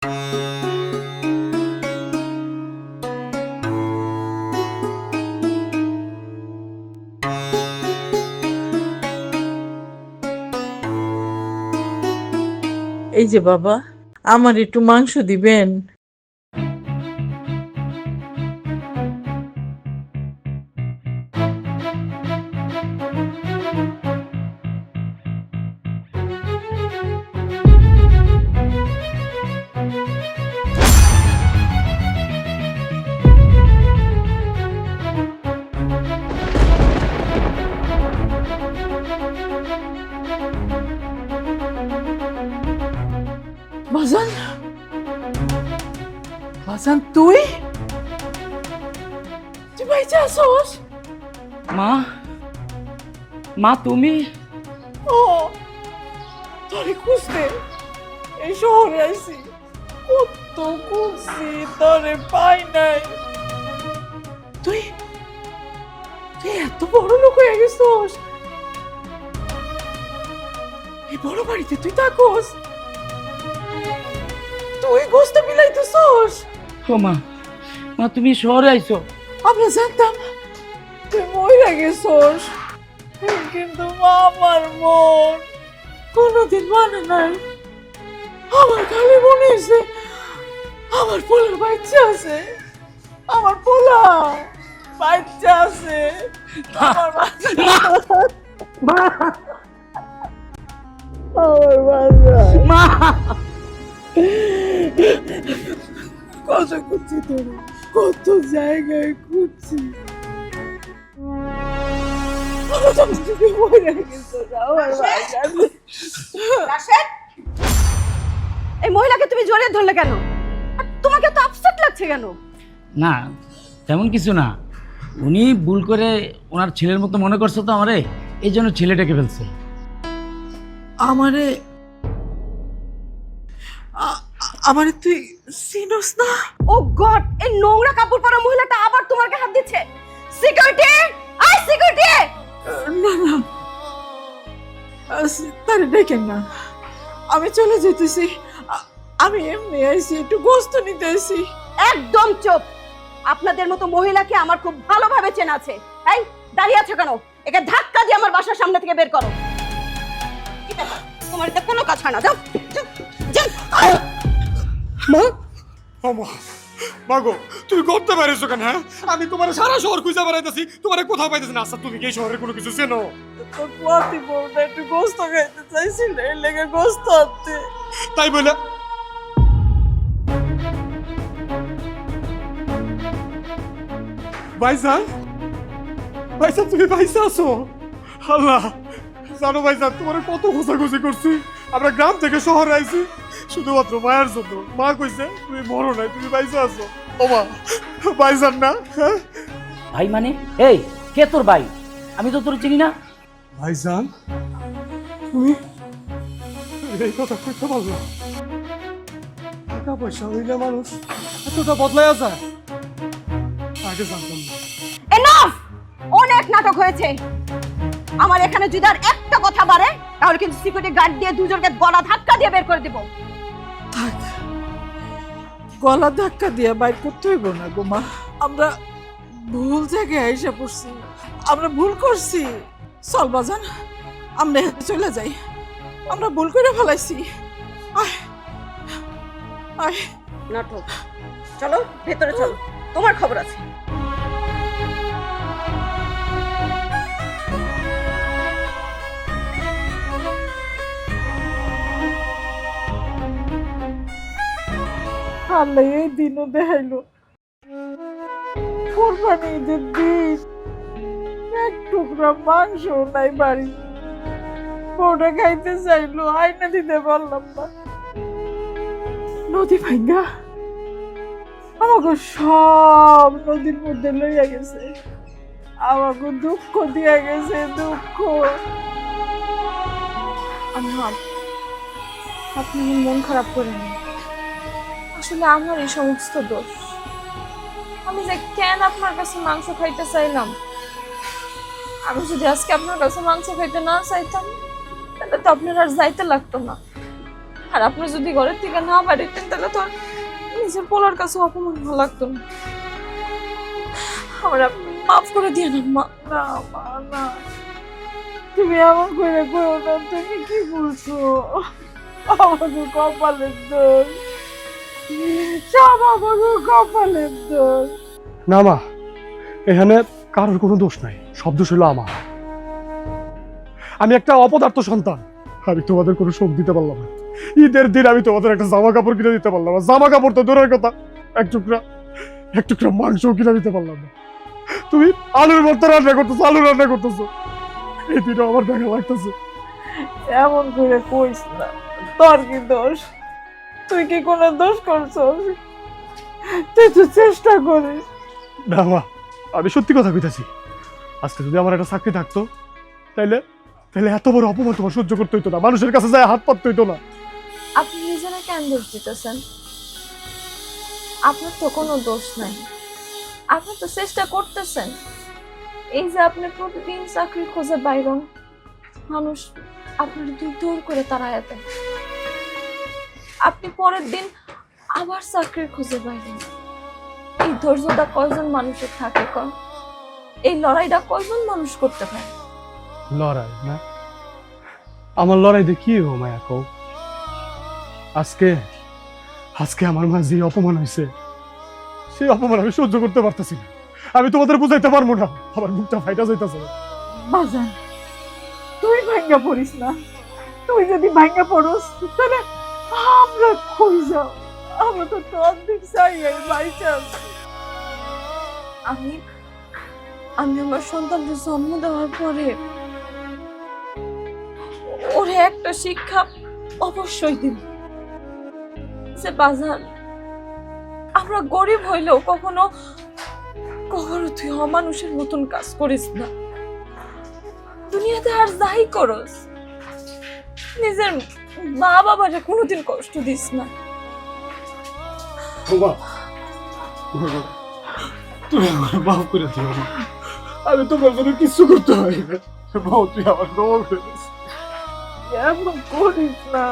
এই যে বাবা, আমার একটু মাংস দিবেন। বাজান, বাজান তুই তুই বাইচে আসোস? মা, মা তুমি? ও তোরে খুঁজতে এই শহরে আইছি, কত খুঁজছি তোরে পাই নাই। তুই তুই এত বড় লোক হয়ে গেছিস, এই বড় বাড়িতে তুই থাকোস, তুই গোস্ত বিলাইতেছস? ও মা, মা তুমি শহরে আইছো? আমরা জানতাম তুই মরে গেছস, কিন্তু আমার মন কোনোদিন মানে নাই। আমার খালি মনে হয়েছে আমার পোলার বাচ্চা আছে, আমার পোলা বাচ্চা আছে, আমার বাচ্চা, মা, আমার বাচ্চা। মা কত খুঁজছি তোর, কত জায়গায় খুঁজছি, এই মহিলাকে তুমি জড়িয়ে ধরলে কেন? আর তোমাকে তো আপসেট লাগছে কেন? না, তেমন কিছু না। উনি ভুল করে ওনার ছেলের মতো মনে করছে তো আমারে, এই জন্য ছেলেটাকে ফেলছে। আমারে আমারে তুই চিনস না? ও গড, এই নোংরা কাপড় পরা মহিলাটা আবার তোমার গায়ে হাত দিচ্ছে। Security, I security! না না, তারে দেখেন না, আমি চলে যেতেছি। আমি এমনি আইছি, একটু গোস্ত নিতে আইছি। একদম চুপ। আপনাদের মতো মহিলাকে আমার খুব ভালোভাবে চেনা আছে। এই দাঁড়িয়ে আছো কেন? একে ধাক্কা দিয়ে আমার বাসার সামনে থেকে বের করো। কি ব্যাপার? তোমার এতে কোনো কাজ হয় না। যাও যাও, যাও। মা, মাগো তুমি করতে পারিস কেন? হ্যাঁ, আমি তোমার সারা শহর খুঁজে বেড়াইতেছি, তোমার কোথাও পাইতেছি না। আচ্ছা তুমি কি এই শহরের কোনো কিছু চেনো? তোর পোয়াতি বউটা একটু গোস্ত খাইতে চাইছিল, এর লেগে গোস্ত আনতে। তাই বলে ভাইজান, ভাইজান তুমি ভাইসা আছো? আল্লাহ জানো ভাইজান, তোমার কত খোঁজাখুঁজি করছি। আমরা গ্রাম থেকে শহরে আইছি শুধুমাত্র মায়ের জন্য। মা কইছে তুমি মরো নাই, তুমি ভাইসা আছো। ও মা, ভাইজান না? হ্যাঁ ভাই মানে? এই কে তোর ভাই? আমি তো তোর চিনি না। ভাইজান, তুমি এই কথা কইতে পারলো? টাকা পয়সা হইলে মানুষ এতটা বদলায়া যায়? আগে জানতাম না। এনাফ! অনেক নাটক হয়েছে। আমার এখানে যদি আর একটা কথা বাড়ে তাহলে কিন্তু সিকিউরিটি গার্ড দিয়ে দুজনকে গলা ধাক্কা দিয়ে বের করে দেব। থাক, গলা ধাক্কা দিয়ে বাইর করতে হইব না গো মা। আমরা ভুল জায়গায় আইসা পড়ছি, আমরা ভুল করছি। চল বাজান, আমরা চলে যাই, আমরা ভুল করে ফেলাইছি। আয় আয়, নাটক, চলো ভেতরে চলো, তোমার খবর আছে। আল্লাহ এই দিনও দেখাইলো। কোরবানি ঈদের দিন এক টুকরা মাংস নাই বাড়ি, বউটা খাইতে চাইলো, আইনা দিতে পারলাম না। নদী ভাঙ্গা আমাকে সব নদীর মধ্যে লইয়া গেছে, আমাকে দুঃখ দিয়া গেছে, দুঃখ। আনহার, আপনি মন খারাপ করেন। আসলে আমার এই সমস্ত দোষ। আমি যে কেন আপনার কাছে মাংস খাইতে চাইলাম, আমি যদি আজকে আপনার কাছে মাংস খাইতে না চাইতাম তাহলে তো আপনার আর যাইতে লাগতো না। আর আপনি যদি ঘরের থেকে না বাড়িতেন তাহলে তো আর নিজের পোলার কাছে অপমান ভালো লাগতো না। আমার আপনি মাফ করে দিয়ে না মা। না মা না, তুমি এমন করে করো না। তুমি কি বলছো? আমাকে কপালের দোষ, সব আমাকে কপালের দোষ। না মা, এখানে কারোর কোনো দোষ নাই, সব দোষ হলো আমার। আমি একটা অপদার্থ সন্তান, আমি তোমাদের কোনো সুখ দিতে পারলাম না। ঈদের দিন আমি তোমাদের একটা জামা কাপড় কিনে দিতে পারলাম না। জামা কাপড় তো দূরের কথা, এক টুকরা মাংসও কিনে দিতে পারলাম না। তুমি আলুর ভর্তা রান্না করতেছো, আলু রান্না করতেছো, এই দিনও আমার দেখা লাগতেছে। এমন করে কইস না, তোর কি দোষ? তুই কি কোনো দোষ করছস? তুই তো চেষ্টা করিস। না মা, আমি সত্যি কথা কইতাছি। আজকে যদি আমার একটা চাকরি থাকতো তাইলে এত বড় অপমান তোমার সহ্য করতে হইতো না, মানুষের কাছে যায় হাত পাততে হইতো না। আপনি নিজেরা কেন দোষ দিতেছেন? আপনার তো কোনো দোষ নাই, আপনি তো চেষ্টা করতেছেন। এই যে আপনি প্রতিদিন চাকরির খোঁজে বাইরন, মানুষ আপনার দূর দূর করে তাড়ায় দেয়। আপনি পরের দিন আবার চাকরির খোঁজে বাইরেন। এই ধৈর্যটা কয়জন মানুষের থাকে কন? এই লড়াইটা কয়জন মানুষ করতে পারে? লড়াই না, আমার লড়াই দিয়ে কি হো মায়া কও? আজকে আমার মা যে অপমান হয়েছে, সেই অপমান আমি সহ্য করতে পারতেছি না। আমি তোমাদের বুঝাইতে পারবো না, আমার মুখটা ফাইটা যাইতেছে। বাজান, তুই ভাঙ্গা পড়িস না। তুই যদি ভাঙ্গা পড়স তাহলে আমরা কই যাও? আমরা তো তোর দিক চাই বাইচান্স। আমি আমার সন্তানকে জন্ম দেওয়ার পরে ওরে একটা শিক্ষা অবশ্যই দিব যে বাজার, আমরা গরিব হইলেও কখনো তুই অমানুষের মতন কাজ করিস না। দুনিয়াতে আর যাই করস, নিজের মা বাবারে কোনোদিন কষ্ট দিস না। তুমি আমার মাফ করে দিও, আমি তোমার জন্য কিছু করতে পারি না। বউ, তুই আমার ক্ষমা করে দিস। এমন করিস না,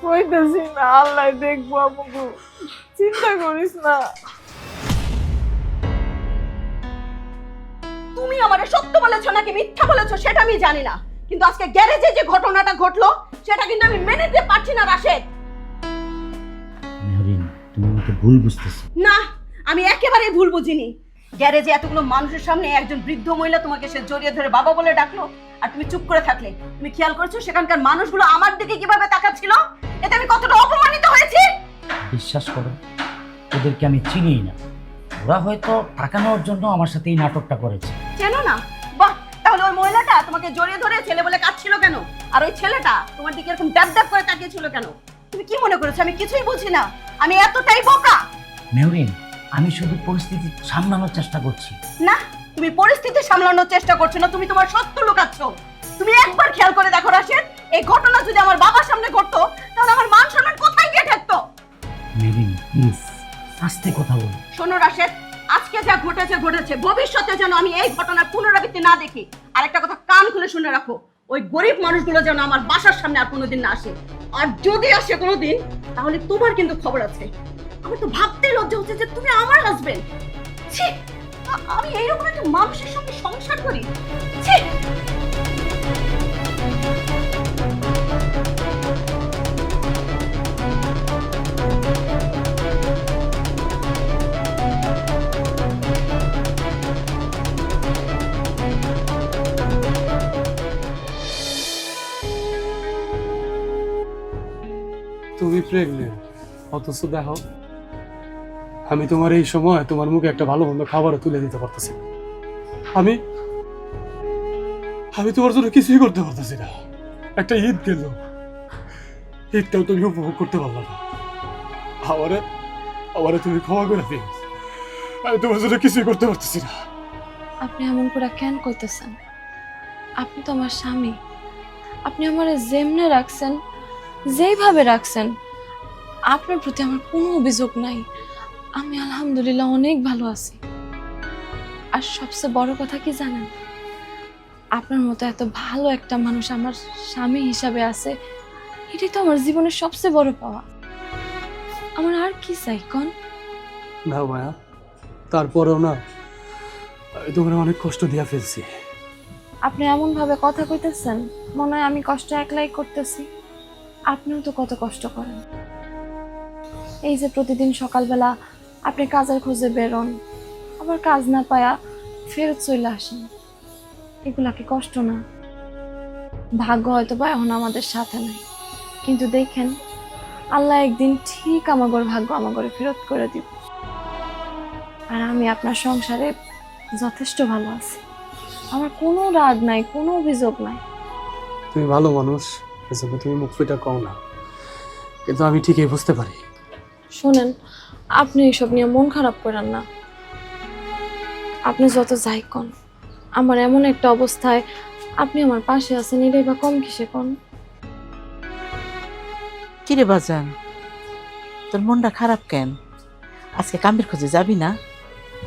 কইতেছি না আল্লাহ দেখবো আমাকে, চিন্তা করিস না। তুমি আমারে সত্য বলেছো নাকি মিথ্যা বলেছো সেটা আমি জানি না, কিন্তু আজকে গ্যারেজে যে ঘটনাটা ঘটলো সেটা কিন্তু আমি মেনে নিতে পারছি না রাশেদ। মেহরিন, তুমি আমাকে ভুল বুঝতেছো। না, আমি একেবারেই ভুল বুঝিনি। গ্যারেজে এতগুলো মানুষের সামনে একজন বৃদ্ধ মহিলা তোমাকে সে জড়িয়ে ধরে বাবা বলে ডাকলো, আর তুমি চুপ করে থাকলে। তুমি খেয়াল করেছো সেখানকার মানুষগুলো আমার দিকে কিভাবে তাকাচ্ছিল? এতে আমি কতটা অপমানিত হয়েছি। বিশ্বাস করো, ওদেরকে আমি চিনি না। ওরা হয়তো টাকা নেওয়ার জন্য আমার সাথে এই নাটকটা করেছে। চেনো না? বাহ, তাহলে ওই মহিলাটা তোমাকে জড়িয়ে ধরে ছেলে বলে কাঁদছিল কেন? আর ওই ছেলেটা তোমার দিকে এরকম ড্যাব ড্যাব করে তাকিয়েছিল কেন? তুমি কি মনে করেছো আমি কিছুই বুঝি না? আমি এতটাই বোকা? মেহরিন, আমি শুধু পরিস্থিতি সামলানোর চেষ্টা করছি। না, তুমি পরিস্থিতি সামলানোর চেষ্টা করছো না, তুমি তোমার সত্য লুকাচ্ছ। তুমি একবার খেয়াল করে দেখো রাশেদ, এই ঘটনা যদি আমার বাবার সামনে ঘটতো তাহলে আমার মান সম্মান কোথায় গিয়ে থাকতো? মেহরিন প্লিজ, আস্তে কথা বল। শোনো রাশেদ, আজকে যা ঘটেছে ভবিষ্যতে যেন আমি এই ঘটনার পুনরাবৃত্তি না দেখি। আর একটা কথা কান খুলে শুনে রাখো, ওই গরিব মানুষগুলো যেন আমার বাসার সামনে আর কোনোদিন না আসে। আর যদি আসে কোনোদিন, তাহলে তোমার কিন্তু খবর আছে। আমার তো ভাবতেই লজ্জা হচ্ছে যে তুমি আমার হাজবেন্ড। ছি, আমি এইরকম একটা মানুষের সঙ্গে সংসার করি? ছি। তুমি প্রেগনেন্ট, অথচ দেখো আমি তোমার এই সময় তোমার মুখে একটা ভালো মন্দ খাবারও তুলে দিতে পারতেছি না। আমি তোমার জন্য কিছুই করতে পারতেছি না। একটা ঈদ গেল, ঈদটাও তুমি উপভোগ করতে পারলাম না। আমারে তুমি ক্ষমা করে দিও, আমি তোমার জন্য কিছুই করতে পারতেছি না। আপনি এমন করে কেন কইতেছেন? আপনি তো আমার স্বামী। আপনি আমারে যেমনে রাখছেন, যেইভাবে রাখছেন, আপনার প্রতি আমার কোনো অভিযোগ নাই। আমি আলহামদুলিল্লাহ অনেক ভালো আছি। আর সবচেয়ে বড় কথা কি জানেন? আপনার মতো এত ভালো একটা মানুষ আমার স্বামী হিসাবে আছে, এটাই তো আমার জীবনের সবচেয়ে বড় পাওয়া। আমার আর কি চাই কন? না মায়া, তারপরেও না আমি তোমার অনেক কষ্ট দিয়া ফেলছি। আপনি এমন ভাবে কথা কইতেছেন মনে হয় আমি কষ্ট একলাই করতেছি। আপনিও তো কত কষ্ট করেন। এই যে প্রতিদিন সকালবেলা আপনি কাজের খোঁজে বেরোন, আবার কাজ না পায়া ফেরত চলে আসেন, এগুলা কি কষ্ট না? ভাগ্য হয়তো বা এখন আমাদের সাথে নাই, কিন্তু দেখেন আল্লাহ একদিন ঠিক আমাগর ভাগ্য আমাগরে ফেরত করে দিব। আর আমি আপনার সংসারে যথেষ্ট ভালো আছি, আমার কোনো রাগ নাই, কোনো অভিযোগ নাই। তুমি ভালো মানুষ, এজন্য তুমি মুখ ফুটা কও না, কিন্তু আমি ঠিকই বুঝতে পারি। শোনেন, আপনি এইসব নিয়ে মন খারাপ করেন না। আপনি যত যাই কন, আমার এমন একটা অবস্থায় আপনি আমার পাশে আছেন, এটাই বা কম কিসে কন? কিরে বাজান, তোর মনটা খারাপ কেন? আজকে কামের খোঁজে যাবি না?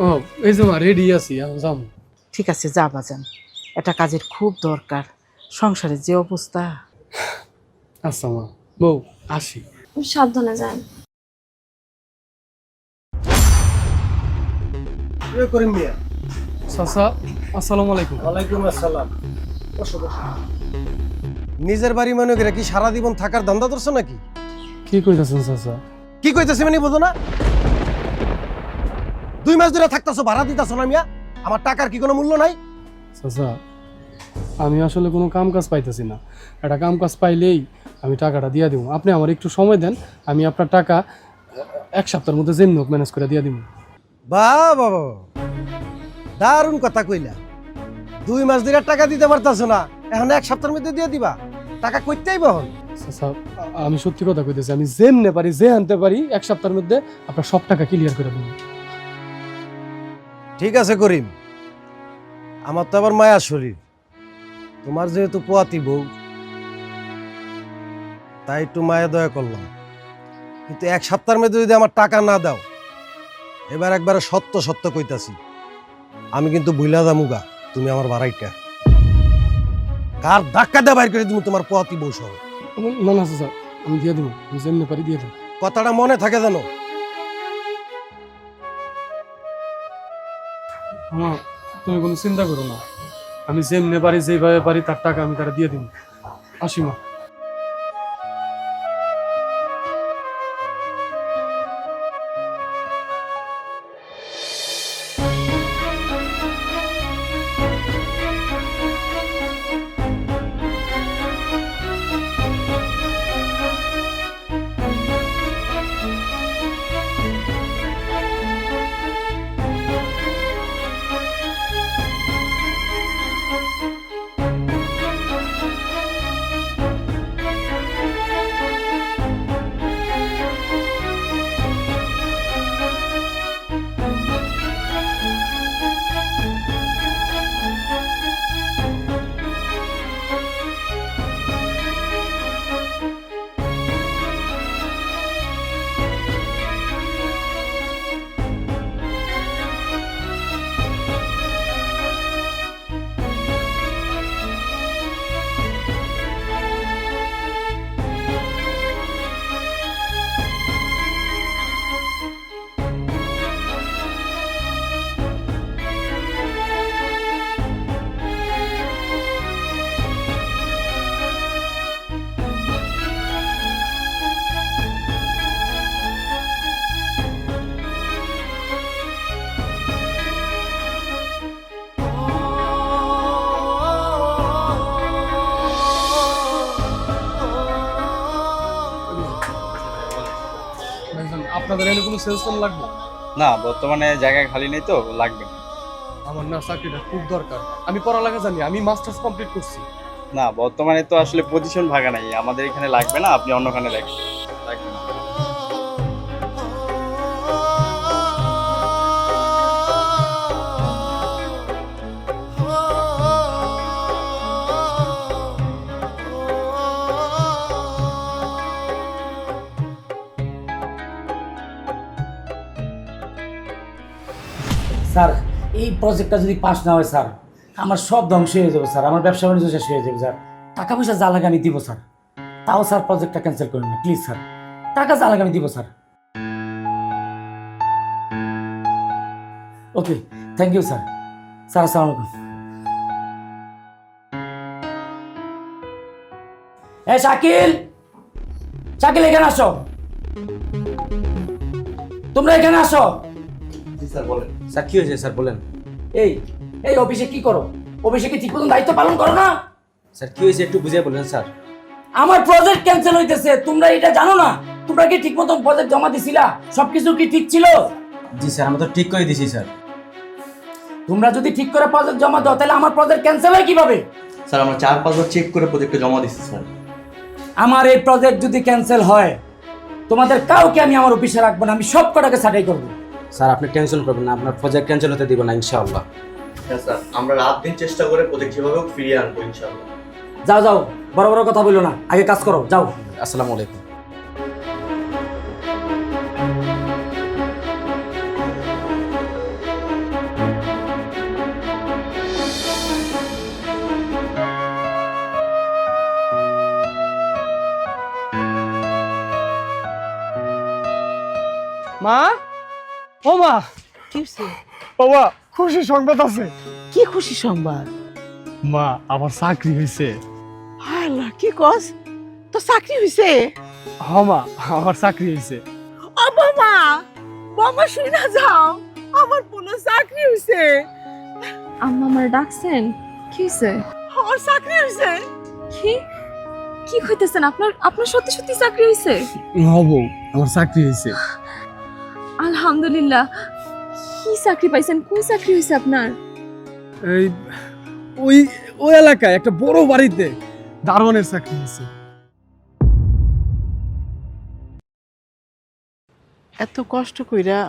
ও এই যে মা, রেডি আছি, আমি যাবো। ঠিক আছে, যা বাজান, এটা কাজের খুব দরকার, সংসারের যে অবস্থা। আচ্ছা মা, বউ আসি। সাবধানে যান। করিম মিয়া। চাচা, আসসালামু আলাইকুম। ওয়ালাইকুম আসসালাম। নিজের বাড়ি মনে করে কি সারা জীবন থাকার ধান্দা ধরছো নাকি? কি কইতাছেন চাচা? কি কইতেছি মানে বুঝো না? 2 মাস ধরে থাকতেছো, ভাড়া দিতেছো না মিয়া? আমার টাকার কি কোনো মূল্য নাই? চাচা, আমি আসলে কোনো কাম কাজ পাইতেছি না। একটা কাম কাজ পাইলেই আমি টাকাটা দিয়ে দিব। আপনি আমার একটু সময় দেন, আমি আপনার টাকা 1 সপ্তাহের মধ্যে যেমনি হোক ম্যানেজ করে দিয়ে দিব। বাহ বাবা, দারুণ কথা কইলা। 2 মাস ধরে টাকা দিতে পারতাছো না, এখন 1 সপ্তাহের মধ্যে দিয়ে দিবা? টাকা কইতেই বহন। চাচা, আমি সত্যি কথা কইতেছি, আমি যেমনে পারি, যে আনতে পারি 1 সপ্তাহের মধ্যে আপনার সব টাকা ক্লিয়ার করে দেব। ঠিক আছে করিম, আমার তো আবার মায়ার শরীর। তোমার যেহেতু পোয়াতি বউ, তাই একটু মায়া দয়া করলাম। কিন্তু 1 সপ্তাহের মধ্যে যদি আমার টাকা না দাও, এবার একবারে সত্য সত্য কইতাছি, আমি কিন্তু ভুলা দামুগা তুমি আমার ভাড়াইটা। কার ধাক্কা দিয়ে বাইর করে তুমি তোমার পোয়াতি বউ সহ। না না চাচা, আমি দিয়ে দেবো, আমি যেমনি পারি দিয়ে দেবো। কথাটা মনে থাকে জানো? মা, তুমি কোনো চিন্তা করো না, আমি যেমনি পারি, যেভাবে পারি তার টাকা আমি তারা দিয়ে দিব। আসি মা। আপনাদের এখানে কোনো সেলসম্যান লাগবে? না, বর্তমানে জায়গা খালি নেই তো, লাগবে না। আমার না চাকরিটা খুব দরকার। আমি পড়ালেখা জানি, আমি মাস্টার্স কমপ্লিট করছি। না, বর্তমানে তো আসলে পজিশন ভাগা নাই, আমাদের এখানে লাগবে না, আপনি অন্যখানে দেখেন। লাগবে না। স্যার, এই প্রজেক্টটা যদি পাস না হয় স্যার, আমার সব ধ্বংস হয়ে যাবে স্যার, আমার ব্যবসা বাণিজ্য শেষ হয়ে যাবে স্যার। টাকা পয়সা যা লাগে আমি দিব স্যার, তাও স্যার প্রজেক্টটা ক্যান্সেল করুন না প্লিজ স্যার, টাকা যা লাগে আমি দিব sir. Okay, thank you sir. Sir আসসালামু আলাইকুম। শাকিল, শাকিল এখানে আসো, তোমরা এখানে আসো। জি স্যার বলেন। স্যার কি হয়েছে স্যার বলেন। এই এই অফিসে কি করো? অফিসে কি ঠিক মতন দায়িত্ব পালন করো না? স্যার কি হয়েছে একটু বুঝিয়ে বলবেন স্যার। আমার প্রজেক্ট ক্যান্সেল হইতেছে, তোমরা এটা জানো না? তোমরা কি ঠিক মতন প্রজেক্ট জমা দিছিলা? সবকিছু কি ঠিক ছিল? জি স্যার আমরা তো ঠিক করে দিছি স্যার। তোমরা যদি ঠিক করে প্রজেক্ট জমা দাও তাহলে আমার প্রজেক্ট ক্যান্সেল হয় কিভাবে? স্যার আমরা 4-5 বার চেক করে প্রজেক্টটা জমা দিচ্ছি স্যার। আমার এই প্রজেক্ট যদি ক্যান্সেল হয় তোমাদের কাউকে আমি আমার অফিসে রাখবো না, আমি সব কটাকে ছাঁটাই করবো। স্যার আপনি টেনশন করবেন না, আপনার প্রজেক্ট ক্যান্সেল হতে দিব না ইনশাআল্লাহ। হ্যাঁ স্যার, আমরা রাত দিন চেষ্টা করে প্রজেক্ট যেভাবে হোক ফিরিয়ে আনবো ইনশাআল্লাহ। যাও যাও, বড় বড় কথা বলো না, আগে কাজ করো, যাও। আসসালামু আলাইকুম। মা, ও মা, কি হইছে? বাবা খুশি সংবাদ আছে। কি খুশি সংবাদ? মা আমার চাকরি হয়েছে। হায় আল্লাহ, কি কস? তো চাকরি হইছে? হ মা, আমার চাকরি হয়েছে। ও বাবা, বাবা শুই না যাও, আমার পুরো চাকরি হইছে। আম্মা আমার ডাকছেন? কি হয়েছে? আমার চাকরি হইছে। কি কি কইতেছেন? আপনার আপনার সত্যি সত্যি চাকরি হয়েছে? হব, আমার চাকরি হয়েছে। আলহামদুলিল্লাহ। কি চাকরি পাইছেন? কোন চাকরি হয়েছে আপনার? এই ওই ওই এলাকায় একটা বড় বাড়িতে দারোয়ানের চাকরি হয়েছে। এত কষ্ট কইরা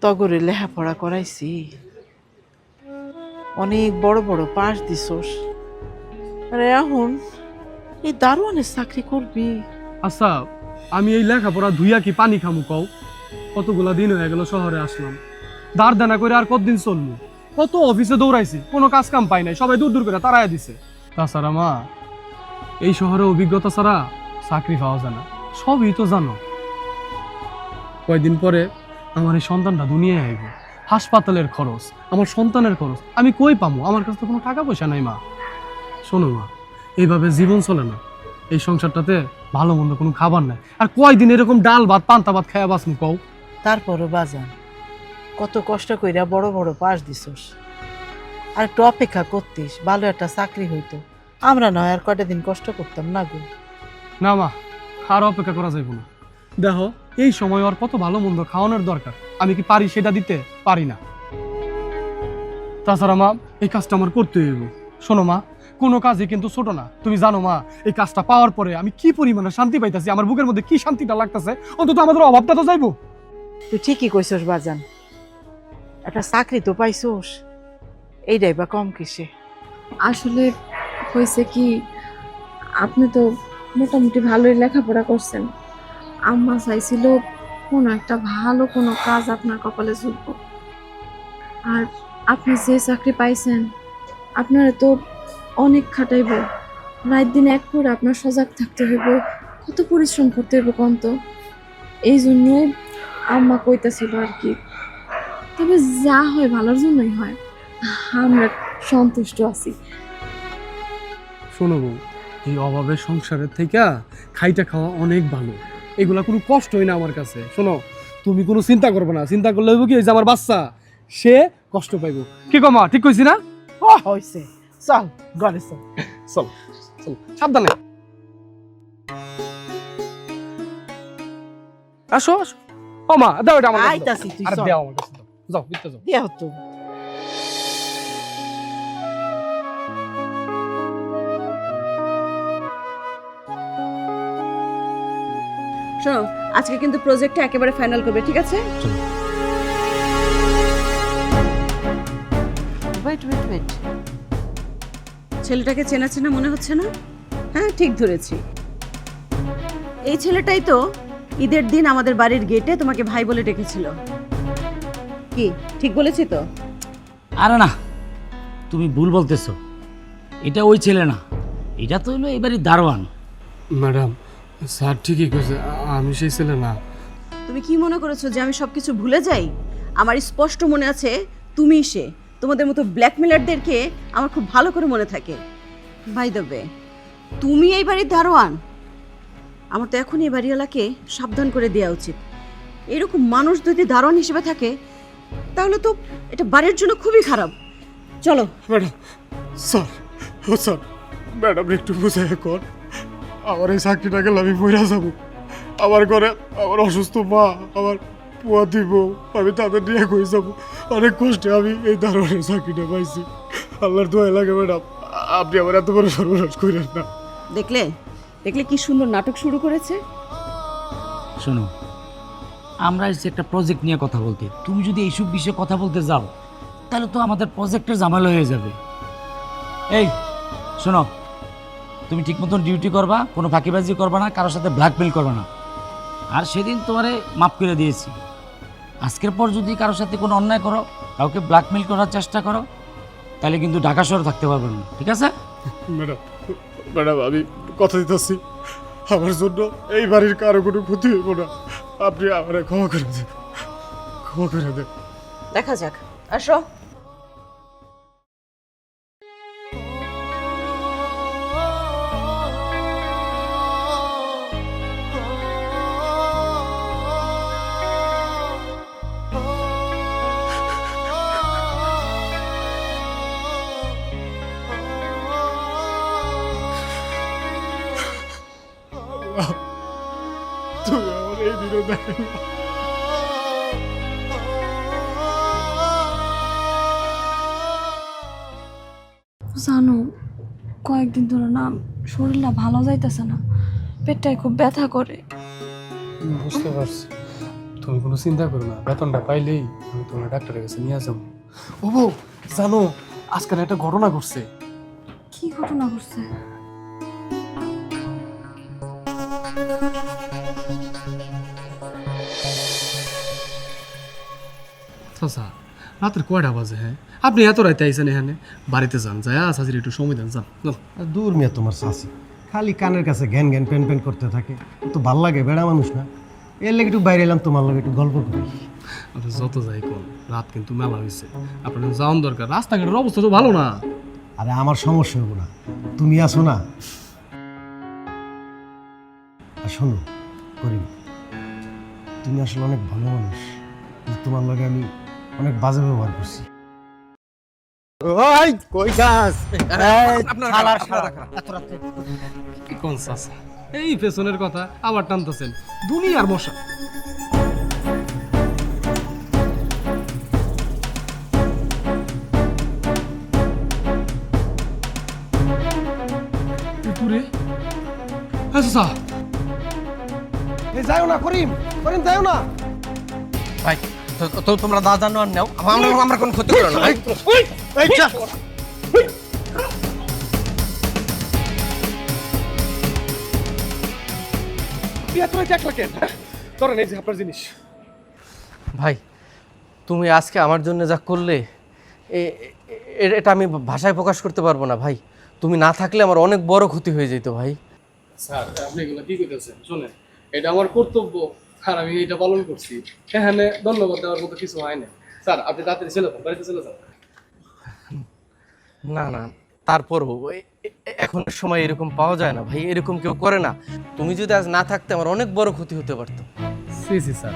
তগরে লেখাপড়া করাইছি, অনেক বড় বড় পাস দিছস, আরে এখন এই দারোয়ানের চাকরি করবি? আচ্ছা, আমি এই লেখাপড়া ধুইয়া কি পানি খামু কও? কতগুলা দিন হয়ে গেল শহরে আসলাম, দাঁড় দানা করে আর কতদিন চলবো? কত অফিসে দৌড়াইছি, কোনো কাজ কাম পাই নাই, সবাই দূর দূর করে তাড়াইয়া দিছে। তাছাড়া মা, এই শহরে অভিজ্ঞতা ছাড়া চাকরি পাওয়া যায় না, সবই তো জানো। কয়েকদিন পরে আমার এই সন্তানটা দুনিয়ায় আইব, হাসপাতালের খরচ, আমার সন্তানের খরচ আমি কই পামু? আমার কাছে তো কোনো টাকা পয়সা নাই মা। শোনো মা, এইভাবে জীবন চলে না, এই সংসারটাতে ভালো মন্দ কোনো খাবার নাই, আর কয়দিন এরকম ডাল ভাত পান্তা ভাত খাইয়া বাঁচমু কও? তারপরও বাজান, কত কষ্ট কইরা বড় বড় পাস দিছস, আর একটু অপেক্ষা করতিস, ভালো একটা চাকরি হইতো, আমরা নয় আর কয়টা দিন কষ্ট করতাম না গো। না মা, আর অপেক্ষা করা যাইব না। দেখো এই সময় ওর কত ভালো মন্দ খাওয়ানোর দরকার, আমি কি পারি সেটা দিতে? পারি না। তাছাড়া মা, এই কাজটা আমার করতে হইব। শোনো মা, কোনো কাজই কিন্তু ছোট না, তুমি জানো মা, এই কাজটা পাওয়ার পরে আমি কি পরিমাণে শান্তি পাইতাছি, আমার বুকের মধ্যে কি শান্তিটা লাগতেছে, অন্তত আমাদের অভাবটা তো যাইবো। তুই ঠিকই কইছস বাজান, একটা চাকরি তো পাইছস, এইটাই বা কম কিসে? আসলে হয়েছে কি, আপনি তো মোটামুটি ভালোই লেখাপড়া করছেন। আম্মা চাইছিল কোনো একটা ভালো কোনো কাজ আপনার কপালে জুটব। আর আপনি যে চাকরি পাইছেন, আপনারা তো অনেক খাটাইব, রাত দিন এক করে আপনার সজাগ থাকতে হইব, কত পরিশ্রম করতে হইব কম তো। এই জন্যই আম্মা কইতাছিল আর কি। তবে যা হয় ভালোর জন্যই হয়, আমরা সন্তুষ্ট আছি। শোনো বউ, এই অভাবের সংসারের থেকে খাইটা খাওয়া অনেক ভালো, এগুলা কোনো কষ্টই না আমার কাছে। শোনো, তুমি কোনো চিন্তা করবে না, চিন্তা করলে হইব কি, এই যে আমার বাচ্চা সে কষ্ট পাইব। কি কমা, ঠিক কইছি না? হইছে, চল ঘরে চল। চল চল, সাবধানে আসো আসো। ও মা, দাও এটা আমার কাছে দাও। আইতাছি, তুই আরে চল। দাও আমার কাছে দাও, যাও ভিতরে যাও। দেহ তো শোনো, আজকে কিন্তু প্রজেক্টটা একেবারে ফাইনাল করবে, ঠিক আছে? ওয়েট ওয়েট ওয়েট, ছেলেটাকে চেনা চেনা মনে হচ্ছে না? হ্যাঁ, ঠিক ধরেছি। এই ছেলেটাই তো ঈদের দিন আমাদের বাড়ির গেটে তোমাকে ভাই বলে ডেকেছিল। কি ঠিক বলেছি তো? আরে না, তুমি ভুল বলতেছো, এটা ওই ছেলে না, এটা তো হলো এবারে দারোয়ান। ম্যাডাম স্যার ঠিকই কইছে, আমি সেই ছেলে না। তুমি কি মনে করেছো যে আমি সবকিছু ভুলে যাই? আমার স্পষ্ট মনে আছে তুমিই সে। তোমাদের মতো ব্ল্যাকমেলারদেরকে আমার খুব ভালো করে মনে থাকে। বাই দ্য ওয়ে, তুমি এই বাড়ির দারোয়ান। আমার তো এখন এই বাড়িওয়ালাকে সাবধান করে দেওয়া উচিত। এরকম মানুষ যদি দারোয়ান হিসেবে থাকে তাহলে তো এটা বাড়ির জন্য খুবই খারাপ। চলো। ম্যাডাম স্যার, ও স্যার, ম্যাডাম একটু বুঝাই কর, আমার এই চাকরিটা গেলে আমি মরে যাবো। আমার ঘরে আমার অসুস্থ মা, আমার পুয়া দিব, আমি তাদের নিয়ে কই যাবো। অনেক কষ্টে আমি এই দারোয়ানের চাকরিটা পাইছি। আল্লাহর দোয়া লাগে ম্যাডাম, আপনি আমার এত বড় সর্বনাশ করেন না। দেখলে দেখলে কি সুন্দর নাটক শুরু করেছে। শোনো, আমরা এসেছি একটা প্রজেক্ট নিয়ে কথা বলতে। তুমি যদি এইসব বিষয়ে কথা বলতে যাও তাহলে তো আমাদের প্রজেক্টের ঝামেলা হয়ে যাবে। এই শোনো, তুমি ঠিক মতন ডিউটি করবা, কোনো ফাঁকিবাজি করবা না, কারোর সাথে ব্ল্যাকমেল করবা না। আর সেদিন তোমারে মাফ করে দিয়েছি। আজকের পর যদি কারোর সাথে কোনো অন্যায় করো, কাউকে ব্ল্যাকমেল করার চেষ্টা করো, তাহলে কিন্তু ঢাকা শহরে থাকতে পারবে না, ঠিক আছে? ম্যাডাম, ম্যাডাম আমি কথা দিতেছি, আমার জন্য এই বাড়ির কারো কোনো ক্ষতি হইব না। আপনি আমার ক্ষমা করে দেন, ক্ষমা করে দেন। দেখা যাক, আসো। তুমি আমার এই দিনও দেখেন। জানো, কয়েকদিন ধরে না শরীরটা ভালো যাইতেছে না, পেটটায় খুব ব্যথা করে। বুঝতে পারছি, তুমি কোনো চিন্তা করো না, বেতনটা পাইলেই আমি তোমার ডাক্তারের কাছে নিয়ে যাবো। ও বউ, জানো আজকাল একটা ঘটনা ঘটছে। কি ঘটনা ঘটছে? চাচা, রাতের কয়টা বাজে? হ্যাঁ, আপনি এত রাতে আইসেন এখানে? বাড়িতে যান, যায় চাচির একটু সময় দেন, যান। আর দূর মিয়া তোমার শাসি, খালি কানের কাছে ঘ্যান ঘ্যান প্যান প্যান করতে থাকে। তো ভাল লাগে, বেড়া মানুষ না। এর লেগে একটু বাইরে এলাম, তোমার লগে একটু গল্প করি। আপনি যত যাই কোন, রাত কিন্তু মেলা হয়েছে, আপনার যাওয়ান দরকার। রাস্তাঘাটের অবস্থা তো ভালো না। আরে আমার সমস্যা হবো না, তুমি আছো না। আর শোনো করিম, তুমি আসলে অনেক ভালো মানুষ, কিন্তু তোমার লগে আমি অনেক বাজে ব্যবহার করছি। ওই কই যাস? কোন চাচা? এই পেছনের কথা আবার টানতেছেন, দুনিয়ার মশা। পুরে আচ্ছা, এই যাও না করিম, করিম যাও না। ভাই তো তোমরা দা জানো আর নাও, আমরা কোনো ক্ষতি করো না। এই যা। ধরেন এই যে আপনার জিনিস। ভাই তুমি আজকে আমার জন্য যা করলে, এটা আমি ভাষায় প্রকাশ করতে পারবো না ভাই। তুমি না থাকলে আমার অনেক বড় ক্ষতি হয়ে যেত ভাই। স্যার, আপনি এগুলো কি করতেছেন? শোনেন, এটা আমার কর্তব্য আর আমি এটা পালন করছি। এখানে ধন্যবাদ দেওয়ার মতো কিছু হয় না। স্যার, আপনি তাড়াতাড়ি চলে যান, বাড়িতে চলে যান। না না, তারপরও এখন সময় এরকম পাওয়া যায় না ভাই, এরকম কেউ করে না। তুমি যদি আজ না থাকতে আমার অনেক বড় ক্ষতি হতে পারতো। সি সি স্যার,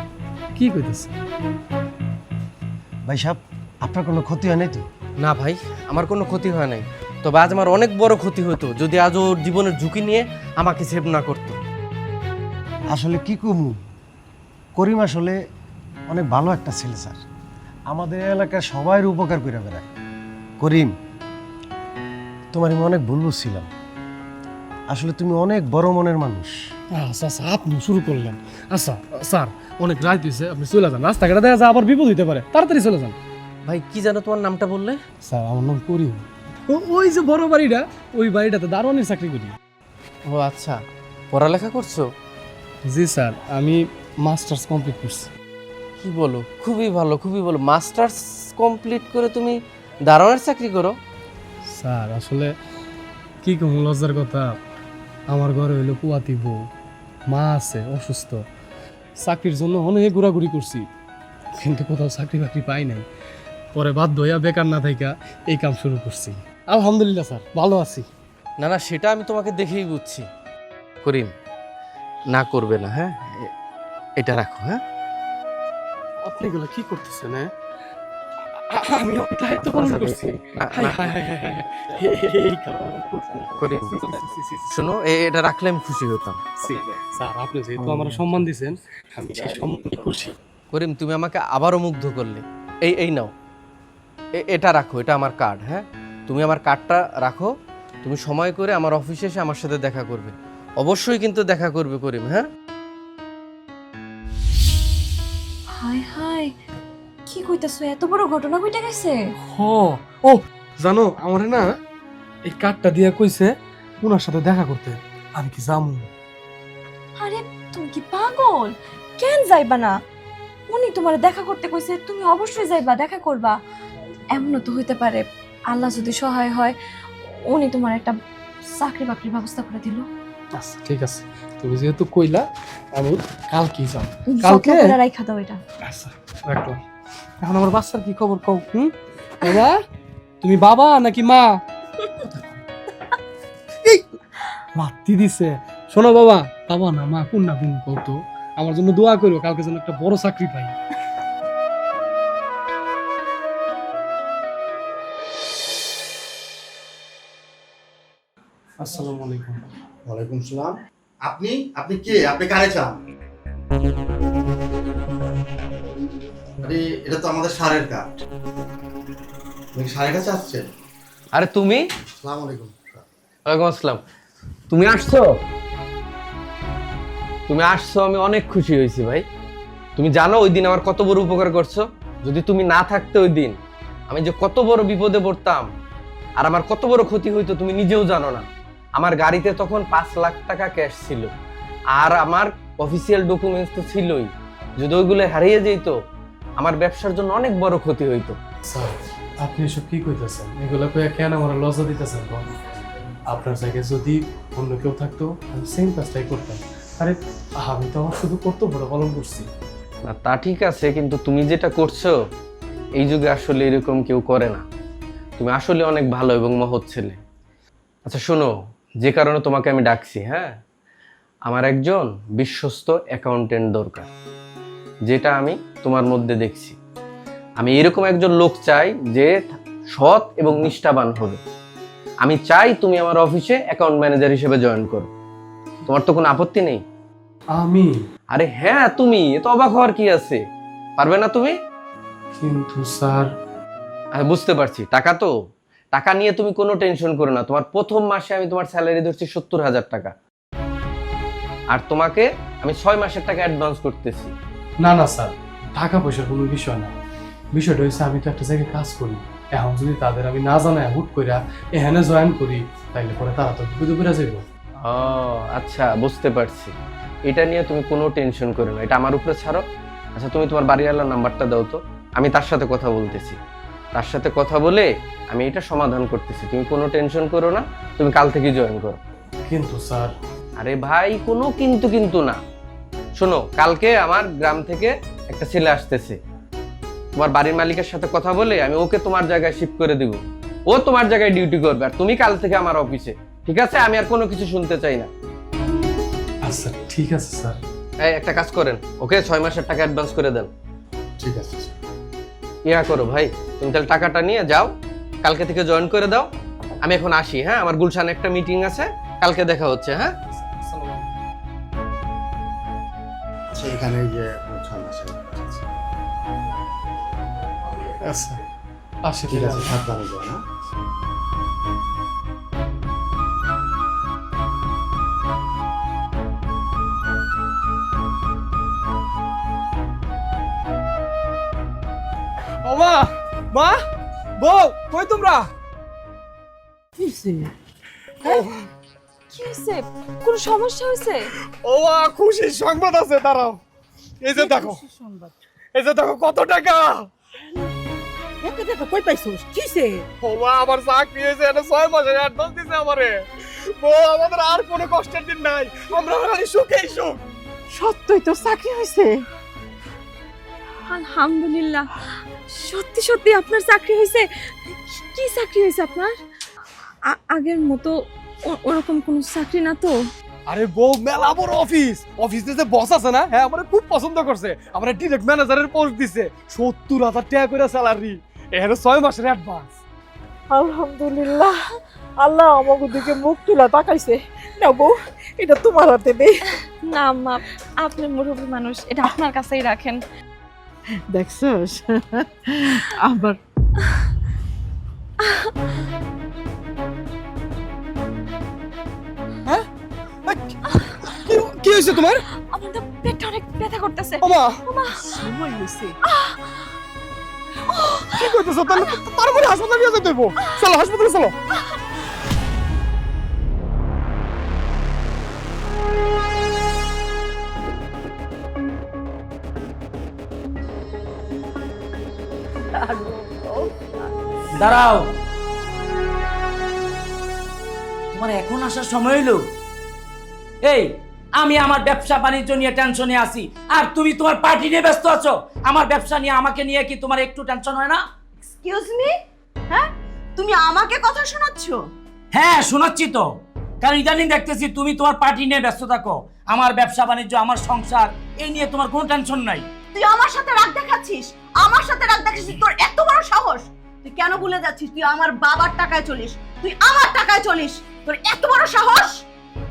কি কইতেছেন? ভাই সাহেব, আপনার কোনো ক্ষতি হয় নাই তো? না ভাই, আমার কোনো ক্ষতি হয় নাই, তবে আজ আমার অনেক বড় ক্ষতি হতো যদি আজ ওর জীবনের ঝুঁকি নিয়ে আমাকে সেভ না করতো। আসলে কি কমু, করিম আসলে অনেক ভালো একটা ছেলে স্যার, আমাদের এলাকার সবাই উপকার করে বেড়ায়। করিম, তোমার আমি অনেক ভুল বুঝছিলাম, আসলে তুমি অনেক বড় মনের মানুষ। আচ্ছা আচ্ছা, আপনি শুরু করলেন। আচ্ছা স্যার, অনেক রাত হয়েছে, আপনি চলে যান। রাস্তাঘাটে দেখা যায় আবার বিপদ হইতে পারে, তাড়াতাড়ি চলে যান। ভাই কি জানো তোমার নামটা বললে? স্যার, আমার নাম করিম। ওই যে বড় বাড়িটা, ওই বাড়িটাতে দারোয়ানের চাকরি করি। ও আচ্ছা, পড়ালেখা করছো? জি স্যার, আমি মাস্টার্স কমপ্লিট করছি। কি বলো, খুবই ভালো, খুবই ভালো। মাস্টার্স কমপ্লিট করে তুমি দারোয়ানের চাকরি করো? স্যার আসলে কি কম লজ্জার কথা, আমার ঘরে হইলো পুয়াতি বউ, মা আছে অসুস্থ, চাকরির জন্য অনেক ঘোরাঘুরি করছি, কিন্তু কোথাও চাকরি বাকরি পাই নাই। পরে বাধ্য হইয়া বেকার না থাইকা এই কাম শুরু করছি। আলহামদুলিল্লাহ স্যার, ভালো আছি। না না, সেটা আমি তোমাকে দেখেই বুঝছি। করিম, না করবে না, হ্যাঁ? এটা রাখো, হ্যাঁ? আপনি এগুলো কি করতেছেন? হ্যাঁ, আমি আমার দায়িত্ব পালন করছি। এই কাম করিম, শোনো, এটা রাখলে আমি খুশি হতাম। স্যার, আপনি যেহেতু আমার সম্মান দিয়েছেন, আমি সেই সম্মানে খুশি। করিম, তুমি আমাকে আবারও মুগ্ধ করলে। এই নাও, এটা রাখো, এটা আমার কার্ড, হ্যাঁ? তুমি আমার কার্ডটা রাখো, তুমি সময় করে আমার অফিসে এসে আমার সাথে দেখা করবে। অবশ্যই কিন্তু দেখা করবে করিম, হ্যাঁ? হায় হায়, কি কইতাছো? এত বড় ঘটনা কইটা গেছে? ও জানো, আমার না এই কার্ডটা দিয়ে কইছে ওনার সাথে দেখা করতে। আমি কি যাবো? আরে তুমি কি পাগল? কেন যাইবা না? উনি তোমার দেখা করতে কইছে, তুমি অবশ্যই যাইবা, দেখা করবা। এমনও তো হইতে পারে আল্লাহ যদি সহায় হয়, উনি তোমার একটা চাকরি বাকরির ব্যবস্থা করে দিল। আচ্ছা ঠিক আছে, তুমি যেহেতু কইলা, আমি কালকেই যাব। কালকে রাইখা দাও এটা। আচ্ছা রাখলাম। এখন আমার বাচ্চার কি খবর কও? বাবা, তুমি বাবা নাকি মা? মাতি দিছে। শোনো বাবা, বাবা না মা, কোন না কোন কও তো। আমার জন্য দোয়া করো, কালকে যেন একটা বড় চাকরি পাই। আসসালামু আলাইকুম। ওয়ালাইকুম সালাম। আপনি আপনি কে? আপনি কারে চান? আরে এটা তো আমাদের সারের কার্ড। আপনি সারের কাছে আসছেন? আরে তুমি? আসসালামু আলাইকুম। ওয়ালাইকুম আসসালাম। তুমি আসছো? তুমি আসছো, আমি অনেক খুশি হয়েছি ভাই। তুমি জানো ওই দিন আমার কত বড় উপকার করছো? যদি তুমি না থাকতে ওই দিন, আমি যে কত বড় বিপদে পড়তাম আর আমার কত বড় ক্ষতি হইতো তুমি নিজেও জানো না। আমার গাড়িতে তখন 5 লাখ টাকা ক্যাশ ছিল, আর আমার অফিসিয়াল ডকুমেন্টস তো ছিলই। যদি ওইগুলো হারিয়ে যেত, আমার ব্যবসার জন্য অনেক বড় ক্ষতি হইতো। স্যার, আপনি এসব কি কইতেছেন? এগুলো কইয়া কেন আমার লজ্জা দিতেছেন? আপনার জায়গায় যদি অন্য কেউ থাকতো, আমি সেম কাজটাই করতাম। আরে আমি তো আমার শুধু কর্তব্যটা পালন করছি। না তা ঠিক আছে, কিন্তু তুমি যেটা করছো এই যুগে আসলে এরকম কেউ করে না। তুমি আসলে অনেক ভালো এবং মহৎ ছেলে। আচ্ছা শোনো, যে কারণে তোমাকে আমি ডাকছি, হ্যাঁ, আমার একজন বিশ্বস্ত অ্যাকাউন্টেন্ট দরকার, যেটা আমি তোমার মধ্যে দেখছি। আমি এরকম একজন লোক চাই যে সৎ এবং নিষ্ঠাবান হবে। আমি চাই তুমি আমার অফিসে অ্যাকাউন্ট ম্যানেজার হিসেবে জয়েন করো। তোমার তো কোনো আপত্তি নেই? আমি? আরে হ্যাঁ তুমি, এত অবাক হওয়ার কি আছে? পারবে না তুমি? কিন্তু স্যার, আমি বুঝতে পারছি, টাকা নিয়ে তুমি কোনো টেনশন করো না। তোমার প্রথম মাসে আমি তোমার স্যালারি ধরছি 70,000 টাকা, আর তোমাকে আমি 6 মাসের টাকা অ্যাডভান্স করতেছি। না না স্যার, টাকা পয়সার কোনো বিষয় না। বিষয়টা হচ্ছে আমি তো একটা জায়গায় কাজ করি। এখন যদি তাদের আমি না জানাই হুট কইরা এখানে জয়েন করি, তাইলে পরে তারা তো বিপদে পড়ে যাইব। ও আচ্ছা, বুঝতে পারছি। এটা নিয়ে তুমি কোনো টেনশন করো না, এটা আমার উপরে ছাড়ো। আচ্ছা তুমি তোমার বাড়িওয়ালার নাম্বারটা দাও তো, আমি তার সাথে কথা বলতেছি। তার সাথে কথা বলে আমি এটা সমাধান করতেছি। তুমি কোনো টেনশন করো না, তুমি কাল থেকে জয়েন করো। কিন্তু স্যার, আরে ভাই, কোনো কিন্তু না। শোনো, কালকে আমার গ্রাম থেকে একটা ছেলে আসতেছে। তোমার বাড়ির মালিকের সাথে কথা বলে আমি ওকে তোমার জায়গায় শিফট করে দিব। ও তোমার জায়গায় ডিউটি করবে, আর তুমি কাল থেকে আমার অফিসে। ঠিক আছে? আমি আর কোনো কিছু শুনতে চাই না। আচ্ছা ঠিক আছে স্যার। এই একটা কাজ করেন, ওকে 6 মাসের টাকা অ্যাডভান্স করে দেন। ঠিক আছে। ইয়া করো ভাই, তুমি তাহলে টাকাটা নিয়ে যাও, কালকে থেকে জয়েন করে দাও। আমি এখন আসি, হ্যাঁ, আমার গুলশানে একটা মিটিং আছে, কালকে দেখা হচ্ছে, হ্যাঁ? আচ্ছা এখানে যে 6 মাসের আচ্ছা আসি। ঠিক আছে, সাবধানে যাও না। ও মা, মা, বউ, কই তোমরা? কি হয়েছে? কোনো সমস্যা হয়েছে? ও খুশির সংবাদ আছে, দাঁড়াও। এই যে দেখো, এই যে দেখো কত টাকা। এত টাকা কই পাইছস? কিসে? ও আমার চাকরি হয়েছে, 6 মাসের অ্যাডভান্স দিছে আমারে। বউ আমাদের আর কোনো কষ্টের দিন নাই, আমরা খালি সুখেই সুখ। সত্যই তো চাকরি হয়েছে? আলহামদুলিল্লাহ, সত্যি সত্যি আপনার চাকরি হয়েছে? কি চাকরি হয়েছে আপনার? আগের মতো ওরকম কোনো চাকরি না তো? আরে বউ মেলা বড় অফিস, অফিসে যে বস আছে না, হ্যাঁ আমার খুব পছন্দ করছে, আমার ডিরেক্ট ম্যানেজারের পোস্ট দিছে, 70,000 টাকা করে স্যালারি, এর 6 মাসের অ্যাডভান্স। আলহামদুলিল্লাহ, আল্লাহ আমাকে দিকে মুখ তুলা তাকাইছে। না বউ, এটা তোমার হাতে দে। না আম্মা, আপনি মুরব্বী মানুষ, এটা আপনার কাছেই রাখেন। দেখছস আবার কি হয়েছে তোমার? আমার তো পেটটা অনেক ব্যথা করতেছে। ওমা সময় হয়েছে। কি করতেছো? তারপরে হাসপাতালে নিয়ে যেতে হইব। চলো হাসপাতালে চলো। দাঁড়াও, তোমার এখন আসার সময় হইলো? এই আমি আমার ব্যবসা বাণিজ্য নিয়ে টেনশনে আছি, আর তুমি তোমার পার্টি নিয়ে ব্যস্ত আছো। আমার ব্যবসা নিয়ে, আমাকে নিয়ে কি তোমার একটু টেনশন হয় না? এক্সকিউজ মি, হ্যাঁ তুমি আমাকে কথা শোনাচ্ছ? হ্যাঁ শোনাচ্ছি তো, কারণ ইদানিং দেখতেছি তুমি তোমার পার্টি নিয়ে ব্যস্ত থাকো। আমার ব্যবসা বাণিজ্য, আমার সংসার, এই নিয়ে তোমার কোনো টেনশন নাই। তুই আমার সাথে রাগ দেখাচ্ছিস? আমার সাথে রাগ দেখাচ্ছিস? তোর এত বড় সাহস! তুই কেন ভুলে যাচ্ছিস তুই আমার বাবার টাকায় চলিস, তুই আমার টাকায় চলিস? তোর এত বড় সাহস!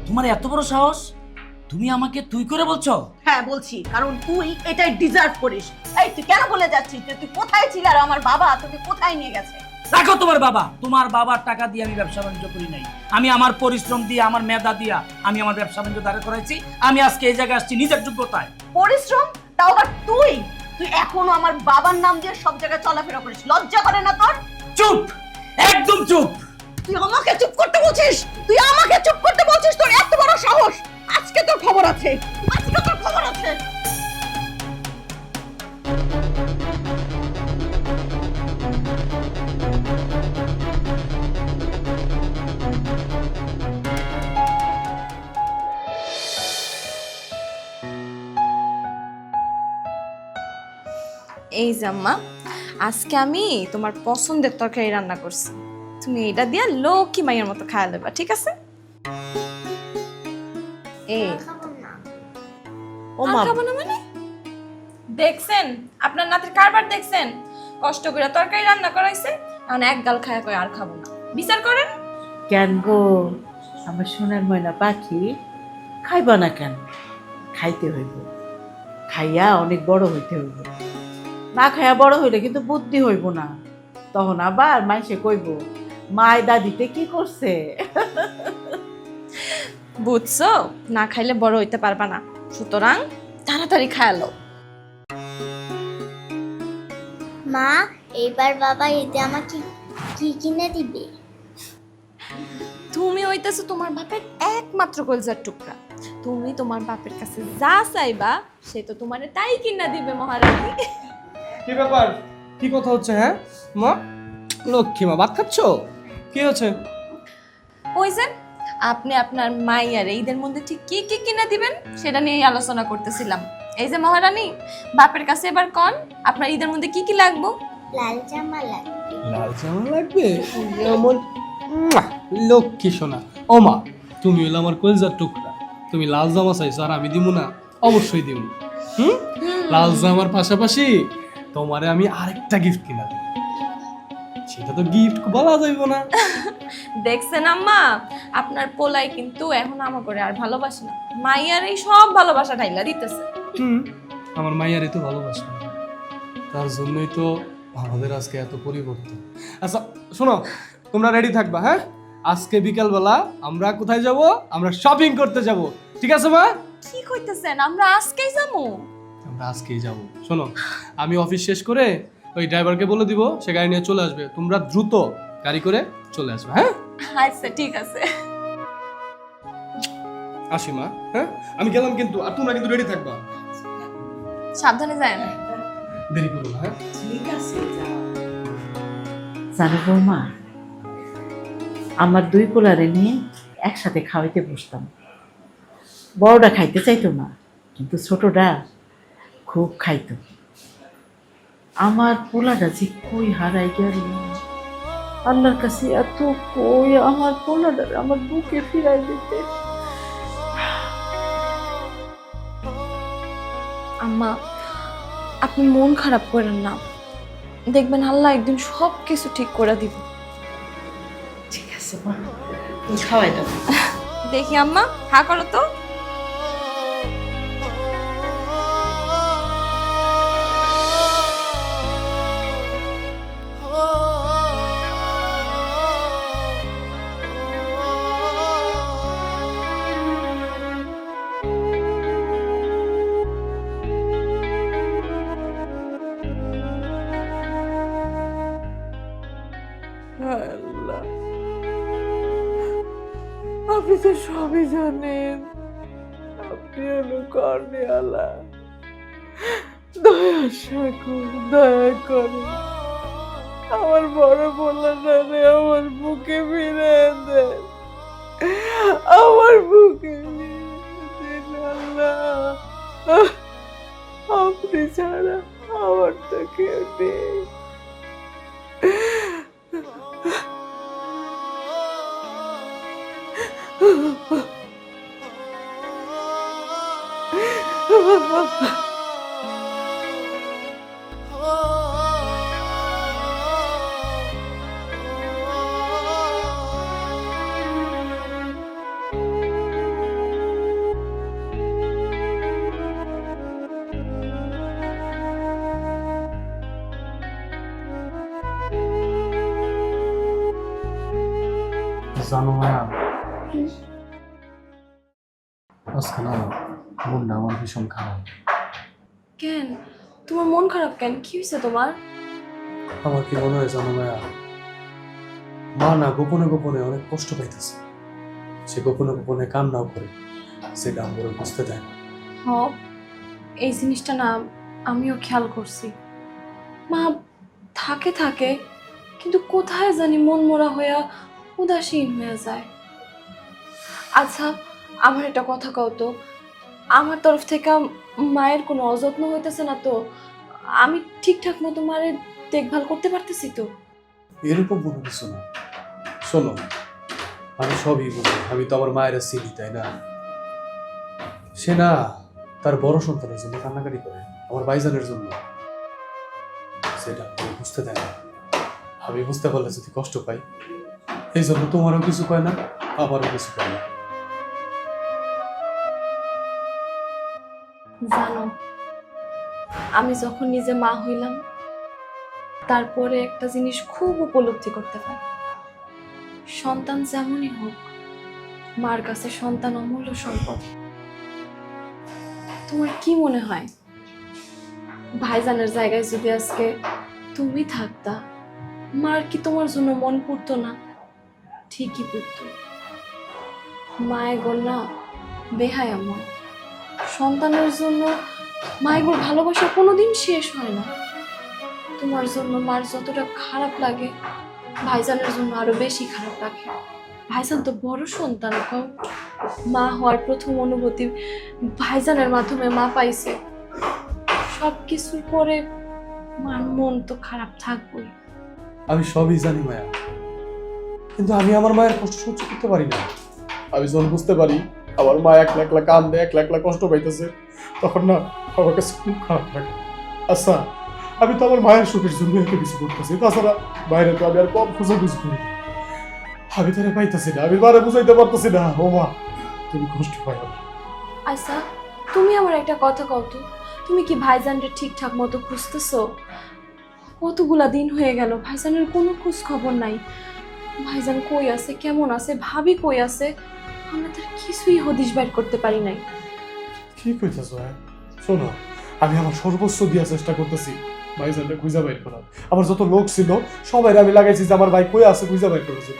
তোমার এত বড় সাহস? তুমি আমাকে তুই করে বলছো? হ্যাঁ বলছি, কারণ তুই এটাই ডিজার্ভ করিস। এই তুই কেন ভুলে যাচ্ছিস যে তুই কোথায় ছিলি আর আমার বাবা তোকে কোথায় নিয়ে গেছে? রাখো তোমার বাবা, তোমার বাবার টাকা দিয়ে আমি ব্যবসা বাণিজ্য করি নাই। আমি আমার পরিশ্রম দিয়ে, আমার মেধা দিয়া আমি আমার ব্যবসা বাণিজ্য দাঁড় করাইছি। আমি আজকে এই জায়গায় আসছি নিজের যোগ্যতায়। পরিশ্রম? তাও আবার তুই? তুই এখনো আমার বাবার নাম দিয়ে সব জায়গায় চলাফেরা করিস, লজ্জা করে না তোর? চুপ, একদম চুপ। তুই আমাকে চুপ করতে বলছিস? তুই আমাকে চুপ করতে বলছিস? তোর এত বড় সাহস! আজকে তোর খবর আছে, আজকে তোর খবর আছে। এই জাম্মা, আজকে আমি তোমার পছন্দের তরকারি রান্না করছি, তুমি এটা দিয়া লক্ষ্মী মাইয়ের মতো খাওয়া দেবা, ঠিক আছে? আর খাবো না মানে? দেখছেন আপনার নাতির কারবার, দেখছেন কষ্ট করে তরকারি রান্না করাইছে, এখন এক গাল খায়া কয় আর খাবো না। বিচার করেন। কেন গো আমার সোনার ময়না পাখি, খাইবা না কেন? খাইতে হইব, খাইয়া অনেক বড় হইতে হইব। না খাইয়া বড় হইলে কিন্তু বুদ্ধি হইব না, তখন আবার মাইসে কইব মায় দাদিতে কি করছে। বুঝছো, না খাইলে বড় হইতে পারবা না, সুতরাং তাড়াতাড়ি খায়ালো। মা, এবার বাবা ঈদে আমাকে কি কিনে দিবে? তুমি হইতেছো তোমার বাপের একমাত্র কলজার টুকরা, তুমি তোমার বাপের কাছে যা চাইবা সে তো তোমারে তাই কিনা দিবে মহারানী। কি ব্যাপার? কি কথা হচ্ছে? হ্যাঁ মা, লক্ষ্মী মা ভাত খাচ্ছ? কি হচ্ছে? ওই যে আপনি আপনার মাইয়ার ঈদের মধ্যে ঠিক কি কি কিনা দিবেন সেটা নিয়ে আলোচনা করতেছিলাম। এই যে মহারানী, বাপের কাছে এবার কোন আপনার ঈদের মধ্যে কি কি লাগবে? লাল জামা লাগবে। লাল জামা লাগবে? এমন লক্ষ্মী সোনা। ও মা, তুমি হলো আমার কলজার টুকরা, তুমি লাল জামা চাইছো আর আমি দিব না? অবশ্যই দিব। লাল জামার পাশাপাশি তোমারে আমি আরেকটা গিফট কিনা দেব, সেটা তো গিফট বলা যাইব না। দেখছেন আম্মা, আপনার পোলাই কিন্তু এখন আমা করে আর ভালোবাসে না, মাইয়ার এই সব ভালোবাসা ঢাইলা দিতেছে। আমার মাইয়ারে তো ভালোবাসে না, তার জন্যই তো আমাদের আজকে এত পরিবর্তন। আচ্ছা শোনো, তোমরা রেডি থাকবা, হ্যাঁ? আজকে বিকালবেলা আমরা কোথায় যাব? আমরা শপিং করতে যাব, ঠিক আছে মা? কি কইতেছেন? আমরা আজকেই যাবো? আমরা আজকেই যাব। শোনো, আমি অফিস শেষ করে ওই ড্রাইভারকে বলে দিব, সে গাড়ি নিয়ে চলে আসবে, তোমরা দ্রুত গাড়ি করে চলে আসবে, হ্যাঁ? আচ্ছা ঠিক আছে। আসি মা, হ্যাঁ? আমি গেলাম কিন্তু, আর তোমরা কিন্তু রেডি থাকবা, সাবধানে যান। দেরি করো না, হ্যাঁ? ঠিক আছে, জানো বৌমা, আমার দুই পোলারে নিয়ে একসাথে খাওয়াইতে বসতাম। বড়টা খাইতে চাইতো না, কিন্তু ছোটটা খুব খাইতো। আমার পোলাটা যে কই হারাই গেল, আল্লাহর কাছে এত কই আমার পোলাটা আমার বুকে ফিরাই দিতে। আম্মা, আপনি মন খারাপ করেন না, দেখবেন আল্লাহ একদিন সব কিছু ঠিক করে দিব। ঠিক আছে মা, তুমি খাওয়াই দাও। দেখি আম্মা, হা করো তো। আল্লাহ, আপনি তো সবই জানেন, আপনি হলো কর্ণে আল্লাহ। দয়া সাগর, দয়া করে আমার বড় পোলাটা আমার বুকে ফিরে দেন, আমার বুকে ফিরে দেন আল্লাহ। আপনি ছাড়া আমার তো কেউ নেই। জানো মায়া, আজকে না মনটা আমার ভীষণ খারাপ। কেন তোমার মন খারাপ কেন? কি হয়েছে তোমার? আমার কি মনে হয় জানো মায়া, মা না গোপনে গোপনে অনেক কষ্ট পাইতেছে। সে গোপনে গোপনে কান্নাও করে, সেটা আমার বুঝতে দেয় না। হ, এই জিনিসটা না আমিও খেয়াল করছি। মা থাকে থাকে, কিন্তু কোথায় জানি মন মরা হইয়া উদাসীন হয়ে যায়। আচ্ছা, আমার একটা কথা কও তো, আমার তরফ থেকে মায়ের কোনো অযত্ন হইতেছে না তো? আমি ঠিকঠাক মতো মায়ের দেখভাল করতে পারতেছি তো? এরকম কোনো কিছু না। শোনো, আমি সবই বুঝি, আমি তো আমার মায়ের চিনি, তাই না? সে না তার বড় সন্তানের জন্য কান্নাকাটি করে, আমার ভাইজানের জন্য। সেটা আমি বুঝতে দেয় না। আমি বুঝতে পারলে যদি কষ্ট পাই, এই জন্য তোমারও কিছু কয় না, আমারও কিছু কয় না। জানো, আমি যখন নিজে মা হইলাম, তারপরে একটা জিনিস খুব উপলব্ধি করতে পারি। সন্তান যেমনই হোক, মার কাছে সন্তান অমূল্য সম্পদ। তোমার কি মনে হয়, ভাইজানের জায়গায় যদি আজকে তুমি থাকতা, মার কি তোমার জন্য মন পুড়তো না? ঠিকই পুড়তো। মায়ের গন্যা বেহায়া মন, সন্তানের জন্য মায়ের ভালোবাসা কোনোদিন শেষ হয় না। তোমার জন্য মার যতটা খারাপ লাগে, ভাইজানের জন্য আরো বেশি খারাপ লাগে। ভাইজান তো বড় সন্তান, কও মা হওয়ার প্রথম অনুভূতি ভাইজানের মাধ্যমে মা পাইছে। সব কিছুর পরে মার মন তো খারাপ থাকবেই। আমি সবই জানি মায়া, কিন্তু আমি আমার মায়ের কষ্ট সহ্য করতে পারি না। আমি যখন বুঝতে পারি আমার মা একলা একলা কান্দে, একলা একলা কষ্ট পাইতেছে, তখন না আমার কাছে খুব খারাপ লাগে। আচ্ছা, আমি তো আমার মায়ের সুখের জন্য এত কিছু করতেছি, তাছাড়া বাইরে তো আমি আর কম খোঁজাখুঁজি করি। আমি তারা পাইতেছি না, আমি মারে বুঝাইতে পারতেছি না। ও মা, তুমি কষ্ট পাই না। আচ্ছা, তুমি আমার একটা কথা কও তো, তুমি কি ভাইজানকে ঠিকঠাক মতো খুঁজতেছো? কতগুলা দিন হয়ে গেল ভাইজানের কোনো খোঁজ খবর নাই। ভাইজান কই আছে, কেমন আছে, ভাবি কই আছে, আমরা তার কিছুই হদিশ বাইর করতে পারি নাই। কি কইতেছো? শোনো, আমি আমার সর্বোচ্চ দেওয়ার চেষ্টা করতেছি ভাইজানটা খুঁজা বাইর করার। আমার যত লোক ছিল সবাই আমি লাগাইছি যে আমার ভাই কই আছে খুঁজা বাইর করেছে,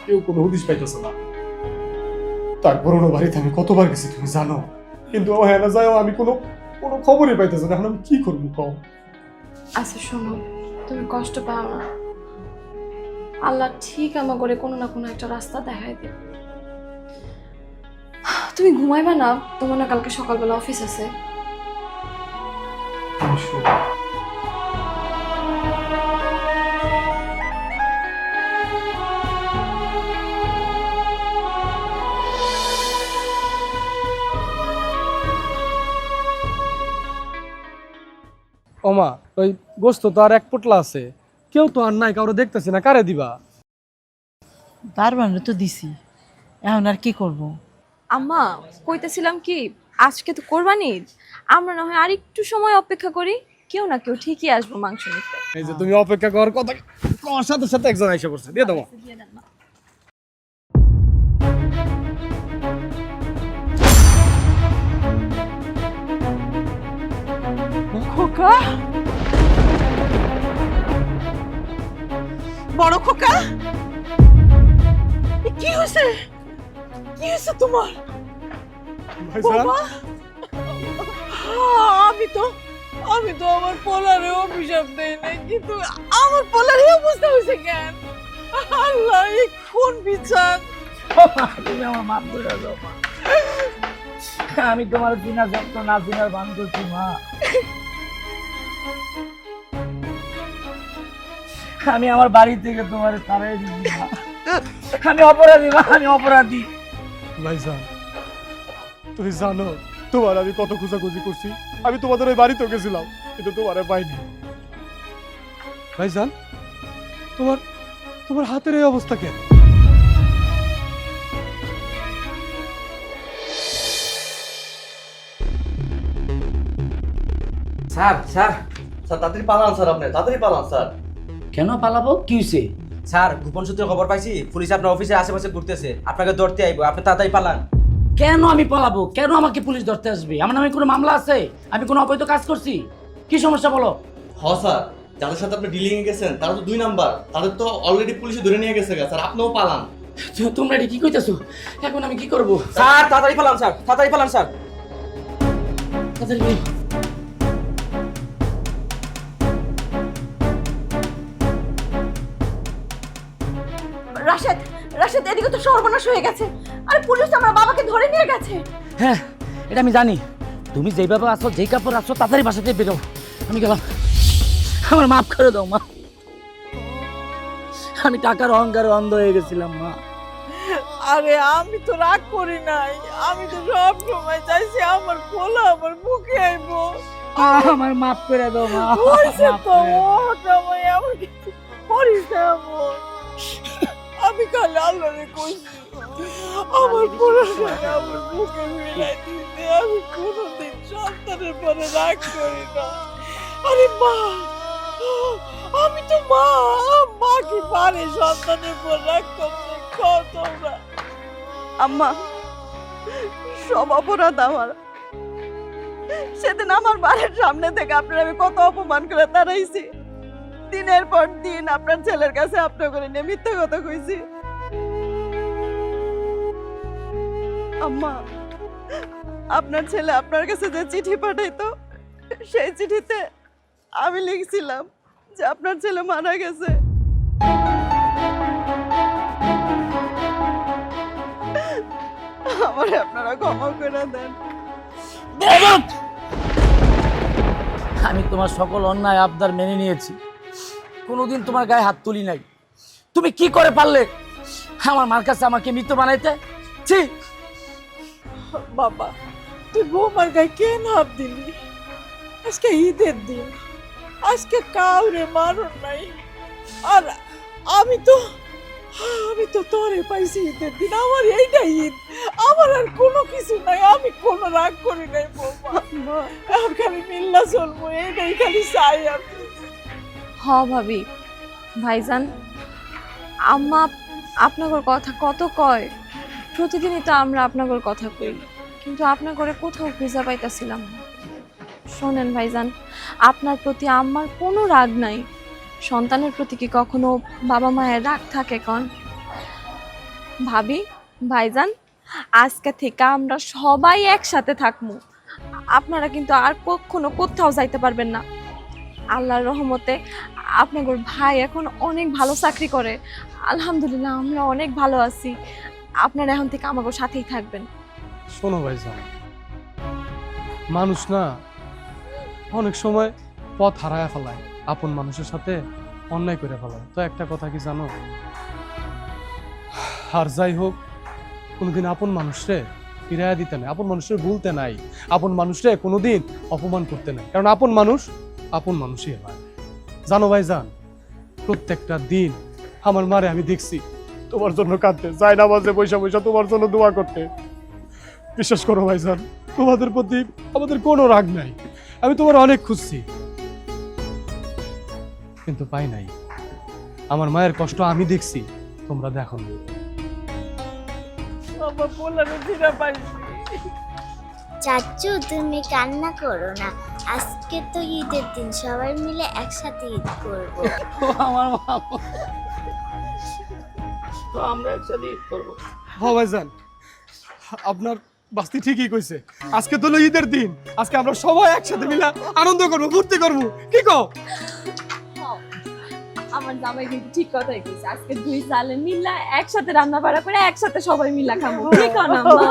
কেউ কোনো হদিশ পাইতেছে না। তারপর ওর বাড়িতে আমি কতবার গেছি তুমি জানো, কিন্তু ও হ্যাঁ না যাও, আমি কোনো কোনো খবরই পাইতেছে না। এখন আমি কি করবো কম? আচ্ছা শোনো, তুমি কষ্ট পাও না, আল্লাহ ঠিক আমার করে কোনো না কোনো একটা রাস্তা দেখাই দেবে। তুমি ঘুমাইবা না? তোমার না কালকে সকালবেলা অফিস আছে। ওমা, ওই গোস্ত তো আর এক পোটলা আছে, কেউ তো আর নাই, কাউরে দেখতেছি না, কারে দিবা? দারবানে তো দিছি, এখন আর কি করব? আম্মা কইতেছিলাম কি, আজকে তো কোরবানি ঈদ, আমরা না হয় আর একটু সময় অপেক্ষা করি, কেউ না কেউ ঠিকই আসবো মাংস নিতে। এই যে তুমি অপেক্ষা করার কথা তোমার সাথে সাথে একজন আইসা পড়ছে, দিয়ে দেবো। খোকা, বড় খোকা, কি হয়েছে? কি হয়েছে তোমার? বাবা, আমি তো আমার পোলারে অভিশাপ দেই নাই, কিন্তু আমার পোলারে অবস্থা হয়েছে কেন? আল্লাহ, এই কোন বিচার? তুমি আমার মাপ করে দাও মা। আমি তোমার বিনা যত্ন না বিনার বান করছি মা। আমি আমার বাড়ি থেকে তোমার তাড়াই দিচ্ছি মা। আমি অপরাধী মা, আমি অপরাধী। ভাইজান, তুমি জানো তোমার আমি কত খোঁজাখুঁজি করছি? আমি তোমাদের ওই বাড়িতেও গেছিলাম, কিন্তু তোমার পাইনি। ভাইজান, তোমার তোমার হাতের এই অবস্থা কেন? স্যার স্যার স্যার তাড়াতাড়ি পালান স্যার, আপনি তাড়াতাড়ি পালান স্যার। কেন পালাবো? কি হয়েছে? স্যার গোপন সূত্রে খবর পাইছি, পুলিশ আপনার অফিসের আশেপাশে ঘুরতেছে, আপনাকে ধরতে আইবো, আপনি তাড়াতাড়ি পালান। কেন আমি পালাবো? কেন আমাকে পুলিশ ধরতে আসবে? আমার নামে কোনো মামলা আছে? আমি কোনো অবৈধ কাজ করছি? কি সমস্যা বলো? স্যার, যাদের সাথে আপনি ডিলিং এ গেছেন তারা তো 2 নাম্বার, তাদের তো অলরেডি পুলিশে ধরে নিয়ে গেছে স্যার, আপনিও পালান। তোমরা এটা কি কইতেছো? এখন আমি কি করবো? স্যার তাড়াতাড়ি পালান স্যার, তাড়াতাড়ি পালান স্যার। তাড়াতাড়ি বলো। রাশেদ, রাশেদ, এদিকে তো সর্বনাশ হয়ে গেছে। আরে পুলিশ আমার বাবাকে ধরে নিয়ে গেছে। হ্যাঁ, এটা আমি জানি। তুমি যেইভাবে আসো, যেই কাপড় আসো, তাড়াতাড়ি বাসা থেকে বেরো। আমি গেলাম। আমার মাফ করে দাও মা। আমি টাকার অহংকারে অন্ধ হয়ে গেছিলাম মা। আরে আমি তো রাগ করি নাই, আমি তো সব সময় চাইছি আমার পোলা আমার মুখে আইবো। আমার মাফ করে দাও মা। হয়েছে মাফ তো, করে দাও। ও সময় আমার কিছু করিস না এমন। আমি কাল আল্লাহরে কইছি আমার পোলারে আমার মুখে মিলাই দিতে, আমি কোনোদিন সন্তানের পরে রাগ করি না। আরে মা, আমি তো মা, মা কি পারে সন্তানের পর রাগ করতে? কও তোমরা। আম্মা, সব অপরাধ আমার। সেদিন আমার বাড়ির সামনে থেকে আপনার আমি কত অপমান করে তাড়াইছি। দিনের পর দিন আপনার ছেলের কাছে আপনার করে নিয়ে মিথ্যা কথা কইছি। আম্মা, আপনার ছেলে আপনার কাছে যে চিঠি পাঠাইতো, সেই চিঠিতে আমি লিখছিলাম যে আপনার ছেলে মারা গেছে। আমারে আপনারা ক্ষমা করে দেন। আমি তোমার সকল অন্যায় আবদার মেনে নিয়েছি, কোনোদিন তোমার গায়ে হাত তুলি নাই। তুমি কি করে পারলে আমার মার কাছে আমাকে মৃত বানাইতে? ছি! বাবা, তুই বৌমার গায়ে কেন হাত দিলি? আজকে ঈদের দিন, আজকে কাউরে মারণ নাই। আর আমি তো তোরে পাইছি ঈদের দিন, আমার এইটাই ঈদ, আমার আর কোনো কিছু নাই। আমি কোনো রাগ করি নাই বৌমা, এখন খালি মিল্লা চলবো, এইটাই খালি চাই আমি। হ ভাবি, ভাইজান, আম্মা আপনাদের কথা কত কয়, প্রতিদিনই তো আমরা আপনাদের কথা কই, কিন্তু আপনার ঘরে কোথাও খুঁজে পাইতাছিলাম না। শোনেন ভাইজান, আপনার প্রতি আম্মার কোনো রাগ নাই। সন্তানের প্রতি কি কখনো বাবা মায়ের রাগ থাকে কন? ভাবি, ভাইজান, আজকে থেকে আমরা সবাই একসাথে থাকবো। আপনারা কিন্তু আর কখনো কোথাও যাইতে পারবেন না। আল্লাহর রহমতে আপনাদের ভাই এখন অনেক ভালো চাকরি করে। আলহামদুলিল্লাহ, আমরা অনেক ভালো আছি। আপনারা এখন থেকে আমাদের সাথেই থাকবেন। শোনো ভাইজান, মানুষ না অনেক সময় পথ হারায় ফেলায়, আপন মানুষের সাথে অন্যায় করে ফেলায়। তো একটা কথা কি জানো, আর যাই হোক কোনোদিন আপন মানুষরে ফিরাইয়া দিতে নাই, আপন মানুষের ভুলতে নাই, আপন মানুষরে কোনোদিন অপমান করতে নাই, কারণ আপন মানুষই হয়। জানো ভাইজান, প্রত্যেকটা দিন আমার মারে আমি দেখছি তোমার জন্য কাঁদতে, যাই নামাজে বৈশা বৈশা তোমার জন্য দোয়া করতে। বিশ্বাস করো ভাইজান, তোমাদের প্রতি আমাদের কোনো রাগ নাই, আমি তোমার অনেক খুঁজছি কিন্তু পাই নাই। আমার মায়ের কষ্ট আমি দেখছি, তোমরা দেখো না। আমার পোলারে ফিরা পাইছি। চাচু তুমি কান্না করো না, আজকে তো ঈদের দিন, সবাই মিলে একসাথে ঈদ করবো। আমার মা, তো আমরা একসাথে ঈদ করবো। হ্যাঁ ভাইজান, আপনার বাস্তি ঠিকই কইছে, আজকে তো হলো ঈদের দিন, আজকে আমরা সবাই একসাথে মিলে আনন্দ করবো, ফুর্তি করবো, কি কও? আমার জামাই কিন্তু ঠিক কথাই কইছে, আজকে 2 সালে মিলা একসাথে রান্না বাড়া করে একসাথে সবাই মিলা খাবো, ঠিক না আম্মা?